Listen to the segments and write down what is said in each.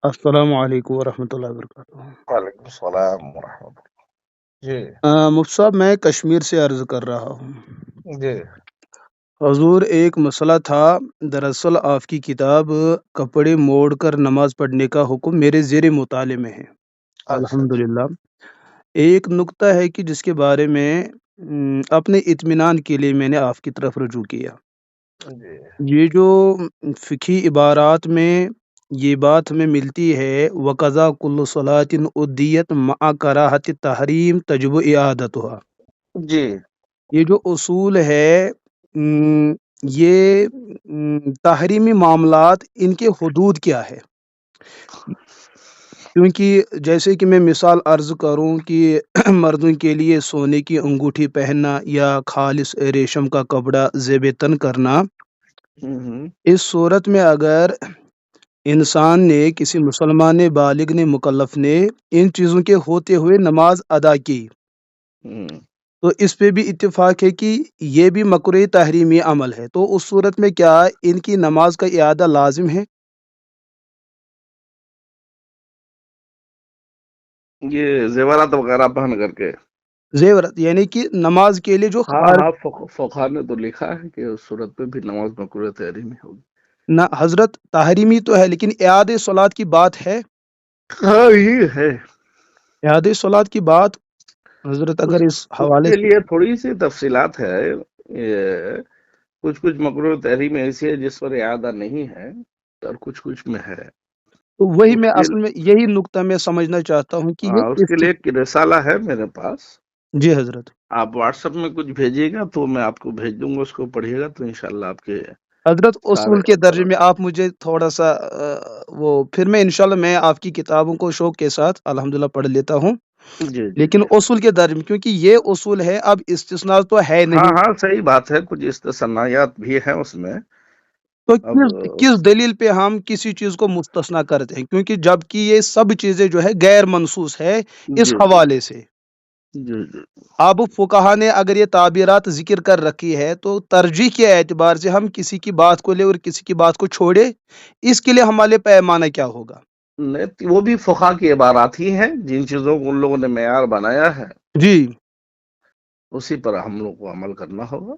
السلام علیکم ورحمۃ اللہ وبرکاتہ۔ وعلیکم السلام ورحمۃ اللہ۔ جی مفتی صاحب، میں کشمیر سے عرض کر رہا ہوں۔ جی حضور، ایک مسئلہ تھا۔ دراصل آپ کی کتاب کپڑے موڑ کر نماز پڑھنے کا حکم میرے زیر مطالعے میں ہے، اچھا اچھا الحمدللہ۔ ایک نقطہ ہے کہ جس کے بارے میں اپنے اطمینان کے لیے میں نے آپ کی طرف رجوع کیا۔ جی یہ جو فقہی عبارات میں یہ بات ہمیں ملتی ہے، وَقَضَى كُلُّ صَلَاةٍ أُدِّيَتْ مَعَ كَرَاهَةِ التَّحْرِيمِ تَجِبُ إِعَادَتُهَا، جی یہ جو اصول ہے، یہ تحریمی معاملات ان کے حدود کیا ہے؟ کیونکہ جیسے کہ میں مثال عرض کروں کہ مردوں کے لیے سونے کی انگوٹھی پہننا یا خالص ریشم کا کپڑا زیب تن کرنا، ہوں اس صورت میں اگر انسان نے، کسی مسلمان نے، بالغ نے، مکلف نے ان چیزوں کے ہوتے ہوئے نماز ادا کی، ہوں تو اس پہ بھی اتفاق ہے کہ یہ بھی مکروہ تحریمی عمل ہے۔ تو اس صورت میں کیا ان کی نماز کا اعادہ لازم ہے؟ یہ زیورات وغیرہ پہن کر کے، زیورت یعنی کہ نماز کے لیے جو ہاں ہاں فقہا نے تو لکھا ہے کہ اس صورت میں بھی نماز مکروہ تحریمی ہوگی۔ نہ حضرت، تحریمی تو ہے لیکن اعادہ صلات کی بات ہے۔ ہاں یہ ہے، اعادہ صلات کی بات حضرت اس اگر اس اس حوالے کے سے، لیے تھوڑی سی تفصیلات ہے۔ یہ کچھ مکروہ تحریم ایسی ہے جس پر اعادہ نہیں ہے، اور کچھ میں ہے۔ تو وہی اس میں کے اصل میں یہی نقطہ میں سمجھنا چاہتا ہوں کہ اس یہ کے لیے ایک رسالہ ہے میرے پاس، جی حضرت۔ آپ واٹس ایپ میں کچھ بھیجیے گا تو میں آپ کو بھیج دوں گا، اس کو پڑھیے گا تو انشاءاللہ آپ کے حضرت سارے اصول کے درجے میں سوالات۔ آپ مجھے تھوڑا سا وہ پھر میں انشاءاللہ میں آپ کی کتابوں کو شوق کے ساتھ الحمدللہ پڑھ لیتا ہوں، جی جی لیکن جی اصول کے درجے میں، کیونکہ یہ اصول ہے، اب استثناء تو ہے ہاں نہیں۔ ہاں صحیح بات ہے، کچھ استثنایات بھی ہیں اس میں۔ تو اب کس دلیل پہ ہم کسی چیز کو مستثنا کرتے ہیں؟ کیونکہ جبکہ یہ سب چیزیں جو ہے غیر منصوص ہے اس جی جی حوالے سے۔ جی جی اب فقہا نے اگر یہ تعبیرات ذکر کر رکھی ہے تو ترجیح کے اعتبار سے ہم کسی کی بات کو لے اور کسی کی بات کو چھوڑے، اس کے لیے ہمارے پیمانہ کیا ہوگا؟ نہیں، وہ بھی فقہا کی عبارات ہی ہیں، جن چیزوں کو ان لوگوں نے معیار بنایا ہے جی اسی پر ہم لوگ کو عمل کرنا ہوگا۔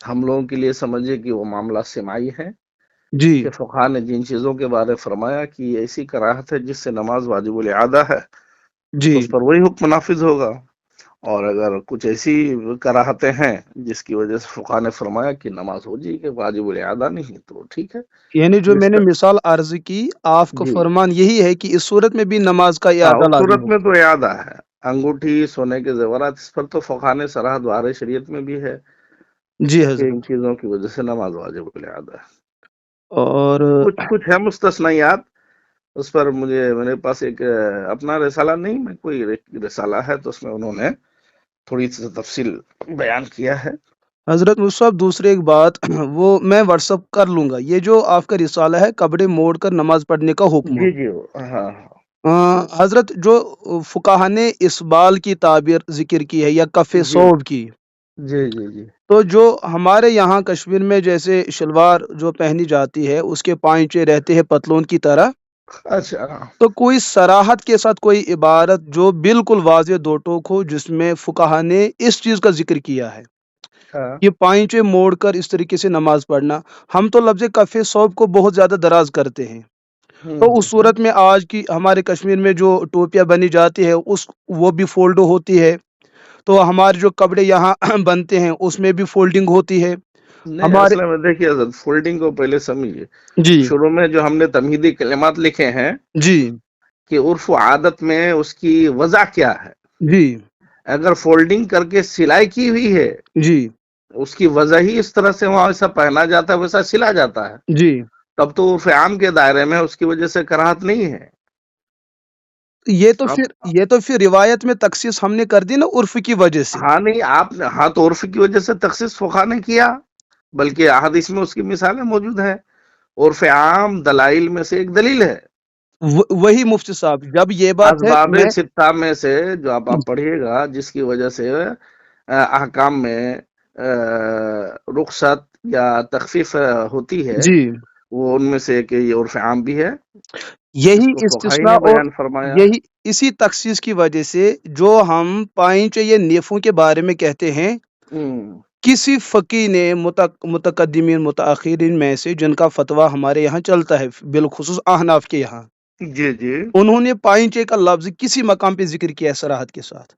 ہم لوگوں کے لیے سمجھے کہ وہ معاملہ سماعی ہے، جی کہ فقہا نے جن چیزوں کے بارے فرمایا کہ یہ ایسی کراہت ہے جس سے نماز واجب الاعادہ ہے، جی تو اس پر وہی حکم نافذ ہوگا۔ اور اگر کچھ ایسی کراہتیں ہیں جس کی وجہ سے فقہا نے فرمایا کہ نماز ہو جائے کہ واجب الاعادہ نہیں، تو ٹھیک ہے۔ یعنی جو میں جس نے کا مثال عرض کی، آپ کا جی فرمان یہی ہے کہ اس صورت میں بھی نماز کا ہاں، اعادہ اس لازم صورت میں ہوگا؟ تو اعادہ ہے۔ انگوٹھی، سونے کے زیورات، اس پر تو فقہا نے صراح دعائے شریعت میں بھی ہے جی کہ ان حضرت۔ چیزوں کی وجہ سے نماز واجب الاعادہ ہے۔ اور کچھ ہے مستثنیات، اس پر میرے پاس ایک اپنا رسالہ نہیں، میں کوئی رسالہ ہے تو اس میں انہوں نے تھوڑی سی تفصیل بیان کیا ہے۔ حضرت مصعب، دوسری ایک بات وہ میں واٹس اپ کر لوں گا، یہ جو آپ کا رسالہ ہے کپڑے موڑ کر نماز پڑھنے کا حکم، جی جی ہاں ہاں حضرت جو فقہ نے اسبال کی تعبیر ذکر کی ہے یا کف جی صوب کی، جی جی جی تو جو ہمارے یہاں کشمیر میں جیسے شلوار جو پہنی جاتی ہے اس کے پائنچے رہتے ہیں پتلون کی طرح، اچھا تو کوئی صراحت کے ساتھ کوئی عبارت جو بالکل واضح دو ٹوک ہو جس میں فقہ نے اس چیز کا ذکر کیا ہے ہاں کہ پائنچے موڑ کر اس طریقے سے نماز پڑھنا؟ ہم تو لفظ کف صوب کو بہت زیادہ دراز کرتے ہیں، تو اس ہوں صورت میں آج کی ہمارے کشمیر میں جو ٹوپیاں بنی جاتی ہے وہ بھی فولڈ ہوتی ہے، تو ہمارے جو کپڑے یہاں بنتے ہیں اس میں بھی فولڈنگ ہوتی ہے نہیں، ہمارے۔ اصل میں دیکھیے حضرت، فولڈنگ کو پہلے سمجھیے۔ جی شروع میں جو ہم نے تمہیدی کلمات لکھے ہیں جی کہ عرف و عادت میں اس کی وضع کیا ہے، جی اگر فولڈنگ کر کے سلائی کی ہوئی ہے، جی اس کی وجہ ہی اس طرح سے وہاں ویسا پہنا جاتا ہے، ویسا سلا جاتا ہے، جی، تب تو عرف عام کے دائرے میں اس کی وجہ سے کراہت نہیں ہے۔ اب یہ تو پھر روایت میں تخصیص ہم نے کر دی نا عرف کی وجہ سے۔ ہاں نہیں، آپ نے ہاں تو عرف کی وجہ سے تخصیص فقہا نے کیا، بلکہ احادیث میں اس کی مثالیں موجود ہیں۔ عرف عام دلائل میں سے ایک دلیل ہے، وہی مفتی صاحب، جب یہ بات ہے اسباب میں، ستہ میں سے جو آپ پڑھیے گا، جس کی وجہ سے احکام میں رخصت یا تخفیف ہوتی ہے، جی وہ ان میں سے ایک یہ عرف عام بھی ہے، اس یہی کو فقہائی استثناء نے اور بیان فرمایا۔ یہی اسی تخصیص کی وجہ سے جو ہم پائنچے یا نیفوں کے بارے میں کہتے ہیں، ہوں، کسی فقی نے متقدمین متاخرین میں سے جن کا فتویٰ ہمارے یہاں چلتا ہے، بالخصوص احناف کے یہاں، جی جی، انہوں نے پائنچے کا لفظ کسی مقام پہ ذکر کیا ہے صراحت کے ساتھ،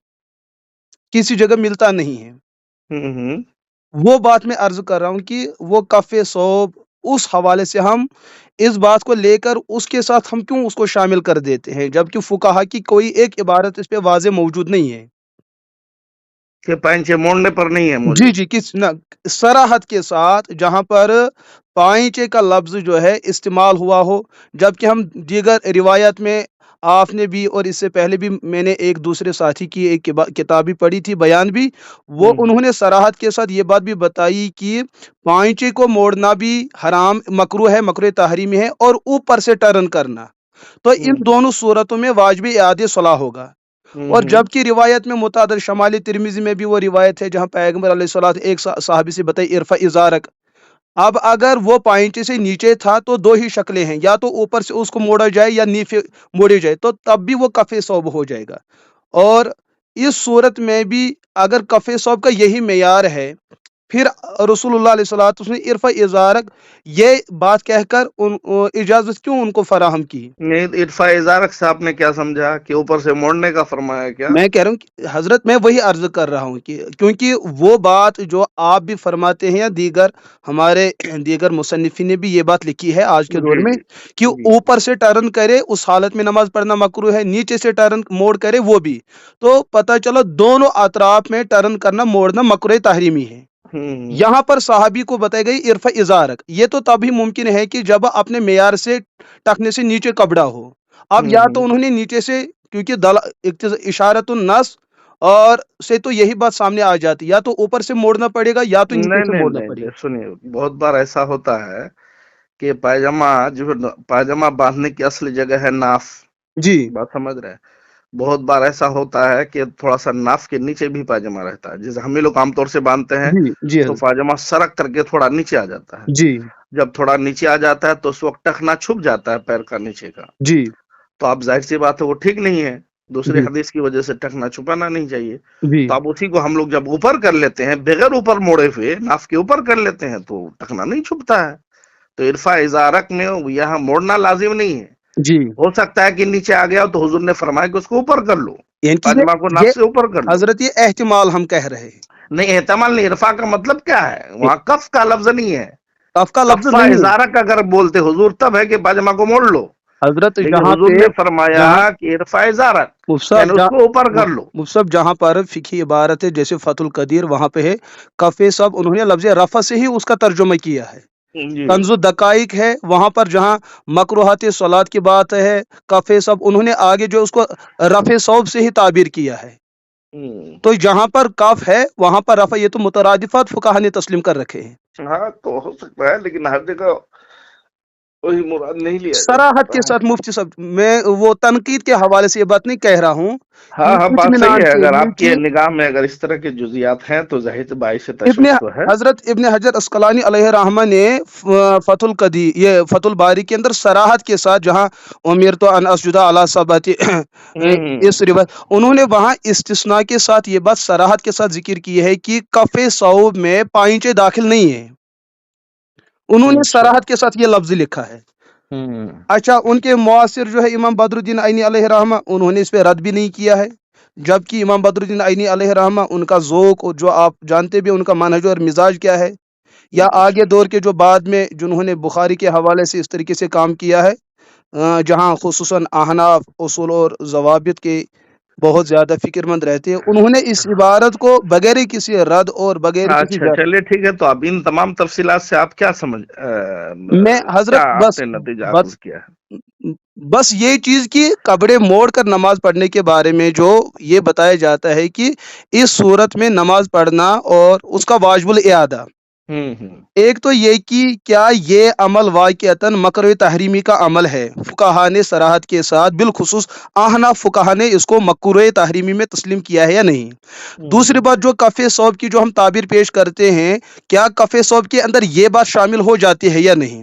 کسی جگہ ملتا نہیں ہے۔ ہوں، وہ بات میں عرض کر رہا ہوں کہ وہ کف صوب، اس حوالے سے ہم اس بات کو لے کر اس کے ساتھ ہم کیوں اس کو شامل کر دیتے ہیں، جبکہ فقہا کی کوئی ایک عبارت اس پہ واضح موجود نہیں ہے۔ کہ پینچے موڑنے پر نہیں ہے جی موجود۔ جی، کس نہ صراحت کے ساتھ جہاں پر پائنچے کا لفظ جو ہے استعمال ہوا ہو، جبکہ ہم دیگر روایت میں آپ نے بھی اور اس سے پہلے بھی میں نے ایک دوسرے ساتھی کی ایک کتاب بھی پڑھی تھی، بیان بھی، وہ ہوں، انہوں نے صراحت کے ساتھ یہ بات بھی بتائی کہ پائنچے کو موڑنا بھی حرام مکروہ ہے، مکروہ تحریمی ہے، اور اوپر سے ٹرن کرنا، تو ان ہوں، دونوں صورتوں میں واجب اعادہ صلاح ہوگا۔ اور ہوں، جبکہ روایت میں متعدد شمال ترمیزی میں بھی وہ روایت ہے جہاں پیغمبر علیہ الصلوۃ ایک صحابی سے بتائی ارفع ازارک، اب اگر وہ پائنچے سے نیچے تھا تو دو ہی شکلیں ہیں، یا تو اوپر سے اس کو موڑا جائے یا نیچے موڑے جائے، تو تب بھی وہ کف ثوب ہو جائے گا۔ اور اس صورت میں بھی اگر کف ثوب کا یہی معیار ہے، پھر رسول اللہ علیہ الصلوۃ والسلام نے ارفع ازارک یہ بات کہہ کر اجازت کیوں ان کو فراہم کی؟ نہیں، ارفع ازارک سے آپ نے کیا سمجھا کہ اوپر سے موڑنے کا فرمایا کیا؟ میں کہہ رہا ہوں کہ حضرت میں وہی عرض کر رہا ہوں کہ کیونکہ وہ بات جو آپ بھی فرماتے ہیں یا دیگر ہمارے دیگر مصنفین نے بھی یہ بات لکھی ہے آج کے دور جی میں جی کہ جی، اوپر سے ٹرن کرے اس حالت میں نماز پڑھنا مکروہ ہے، نیچے سے ٹرن موڑ کرے وہ بھی، تو پتہ چلا دونوں اطراف میں ٹرن کرنا موڑنا مکروہ تحریمی ہے۔ ہوں، یہاں پر صحابی کو بتائی گئی ارفع ازارک، یہ تو تب ہی ممکن ہے کہ جب اپنے معیار سے ٹکنے سے نیچے کپڑا ہو۔ اب یا تو ہوں، انہوں نے نیچے سے، کیونکہ اشارت النص اور سے تو یہی بات سامنے آ جاتی، یا تو اوپر سے موڑنا پڑے گا یا تو نیچے نہیں سے نہیں موڑنا نہیں پڑے نہیں، گا۔ سنیے، بہت بار ایسا ہوتا ہے کہ پائجامہ جو پائجامہ باندھنے کی اصل جگہ ہے ناف، جی بات سمجھ رہے ہیں؟ بہت بار ایسا ہوتا ہے کہ تھوڑا سا ناف کے نیچے بھی پائجامہ رہتا ہے، جیسے ہم لوگ عام طور سے باندھتے ہیں جی جی تو حضرت، پائجامہ سرک کر کے تھوڑا نیچے آ جاتا ہے۔ جی جب تھوڑا نیچے آ جاتا ہے تو اس وقت ٹخنا چھپ جاتا ہے پیر کا نیچے کا، جی تو آپ ظاہر سی بات ہے وہ ٹھیک نہیں ہے، دوسرے جی حدیث کی وجہ سے ٹخنا چھپانا نہیں چاہیے۔ جی تو اب اسی کو ہم لوگ جب اوپر کر لیتے ہیں بغیر اوپر موڑے ہوئے ناف کے اوپر کر لیتے ہیں تو ٹخنا نہیں چھپتا ہے۔ تو ارفع ازارک میں یہاں موڑنا لازم نہیں ہے، جی، ہو سکتا ہے کہ نیچے آ گیا تو حضور نے فرمایا کہ اس کو اوپر کر لو، یعنی کہ پاجامہ کو ناف یہ سے اوپر کر لو۔ حضرت یہ احتمال ہم کہہ رہے ہیں، نہیں، احتمال نہیں، ارفع کا مطلب کیا ہے؟ وہاں کف کا لفظ نہیں ہے، کف کا لفظ کفا نہیں ہے ازارک اگر بولتے حضور تب ہے کہ پاجامہ کو موڑ لو، حضرت، لیکن جہاں حضور پہ نے فرمایا جہاں کہ ارفع ازارک مفصب یعنی اس کو اوپر کر لو۔ مفصب جہاں پر فقہی عبارت ہے جیسے فتح القدیر، وہاں پہ ہے کف سب، انہوں نے لفظ رفع سے ہی اس کا ترجمہ کیا ہے۔ جی، کنز الدقائق ہے وہاں پر جہاں مکروہات صلات کی بات ہے، کف سب، انہوں نے آگے جو اس کو رفع صوب سے ہی تعبیر کیا ہے۔ ہوں، تو جہاں پر کف ہے وہاں پر رفع، یہ تو مترادفات فقہا نے تسلیم کر رکھے ہیں۔ ہاں تو ہو سکتا ہے لیکن ہر جگہ وہی مراد نہیں لیا جا صراحت سکتا کے ہے۔ ساتھ مفتی صاحب، میں وہ تنقید کے حوالے سے یہ بات نہیں کہہ رہا ہوں ہاں کہ ہاں، بات صحیح اطمینان ہے، کے اگر لیے آپ کی کہ نگاہ میں اگر اس طرح کے جزیات ہیں تو ظاہر سی باعث ابن تشویش تو ہے۔ حضرت ابن حجر اسقلانی علیہ رحمہ نے فتح القدیر، یہ فتح الباری کے اندر صراحت کے ساتھ جہاں امیر تو ان اسجد علی سبعۃ، ہوں، اس روایت انہوں نے وہاں استثناء کے ساتھ یہ بات صراحت کے ساتھ ذکر کی ہے کہ کف صوب میں پائنچے داخل نہیں ہیں، انہوں نے اچھا، صراحت کے ساتھ یہ لفظ لکھا ہے۔ ہوں، اچھا، ان کے معاصر جو ہے امام بدر الدین عینی علیہ رحمہ، انہوں نے اس پہ رد بھی نہیں کیا ہے، جبکہ امام بدر الدین عینی علیہ رحمہ ان کا ذوق اور جو آپ جانتے بھی ان کا منہج اور مزاج کیا ہے، یا اچھا، آگے دور کے جو بعد میں جنہوں نے بخاری کے حوالے سے اس طریقے سے کام کیا ہے، جہاں خصوصاً احناف اصول اور ضوابط کے بہت زیادہ فکر مند رہتے ہیں، انہوں نے اس عبارت کو بغیر کسی رد اور بغیر کسی اچھا، جرح، چلیے ٹھیک ہے، تو اب ان تمام تفصیلات سے آپ کیا سمجھ میں کیا حضرت آپ نے نتیجہ حاصل کیا ہے؟ بس یہ چیز کہ کپڑے موڑ کر نماز پڑھنے کے بارے میں جو یہ بتایا جاتا ہے کہ اس صورت میں نماز پڑھنا اور اس کا واجب الاعادہ، ہوں، ایک تو یہ کہ کیا یہ عمل واقعتاً مکروہ تحریمی کا عمل ہے، فقہا نے صراحت کے ساتھ بالخصوص احناف فقہا نے اس کو مکروہ تحریمی میں تسلیم کیا ہے یا نہیں۔ دوسری ہوں، بات جو کف صوب کی جو ہم تعبیر پیش کرتے ہیں، کیا کف صوب کے اندر یہ بات شامل ہو جاتی ہے یا نہیں۔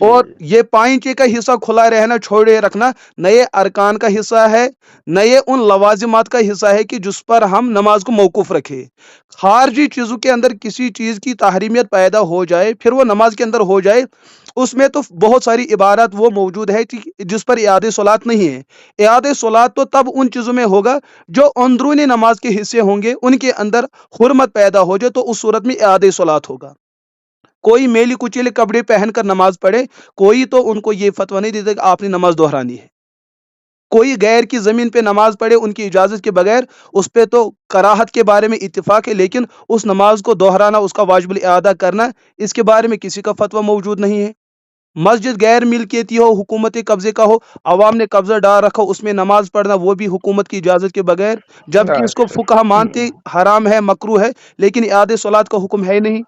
اور جی یہ پائنچے کا حصہ کھلا رہنا چھوڑے رکھنا نئے ارکان کا حصہ ہے، نئے ان لوازمات کا حصہ ہے کہ جس پر ہم نماز کو موقوف رکھے۔ خارجی چیزوں کے اندر کسی چیز کی تحریمیت پیدا ہو جائے پھر وہ نماز کے اندر ہو جائے، اس میں تو بہت ساری عبارات وہ موجود ہے جس پر اعادہ صلاۃ نہیں ہے۔ اعادہ صلاۃ تو تب ان چیزوں میں ہوگا جو اندرونی نماز کے حصے ہوں گے، ان کے اندر حرمت پیدا ہو جائے تو اس صورت میں اعادہ صلاۃ ہوگا۔ کوئی میلی کچیلے کپڑے پہن کر نماز پڑھے، کوئی تو ان کو یہ فتویٰ نہیں دیتا کہ آپ نے نماز دہرانی ہے۔ کوئی غیر کی زمین پہ نماز پڑھے ان کی اجازت کے بغیر، اس پہ تو کراہت کے بارے میں اتفاق ہے، لیکن اس نماز کو دہرانا، اس کا واجب الاعادہ کرنا، اس کے بارے میں کسی کا فتویٰ موجود نہیں ہے۔ مسجد غیر ملکیتی ہو، حکومتی قبضے کا ہو، عوام نے قبضہ ڈال رکھا، اس میں نماز پڑھنا وہ بھی حکومت کی اجازت کے بغیر، جبکہ اس کو اچھا فقہ مانتے حرام ہے، مکروہ ہے، لیکن اعادہ صلاۃ کا حکم ہے نہیں۔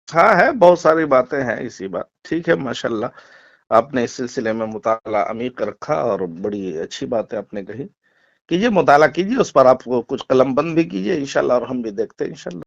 ہاں ہے، بہت ساری باتیں ہیں اسی بات، ٹھیک ہے، ماشاءاللہ آپ نے اس سلسلے میں مطالعہ عمیق رکھا اور بڑی اچھی باتیں آپ نے کہی۔ کیجئے، مطالعہ کیجئے، اس پر آپ کو کچھ قلم بند بھی کیجئے انشاءاللہ، اور ہم بھی دیکھتے ہیں انشاءاللہ۔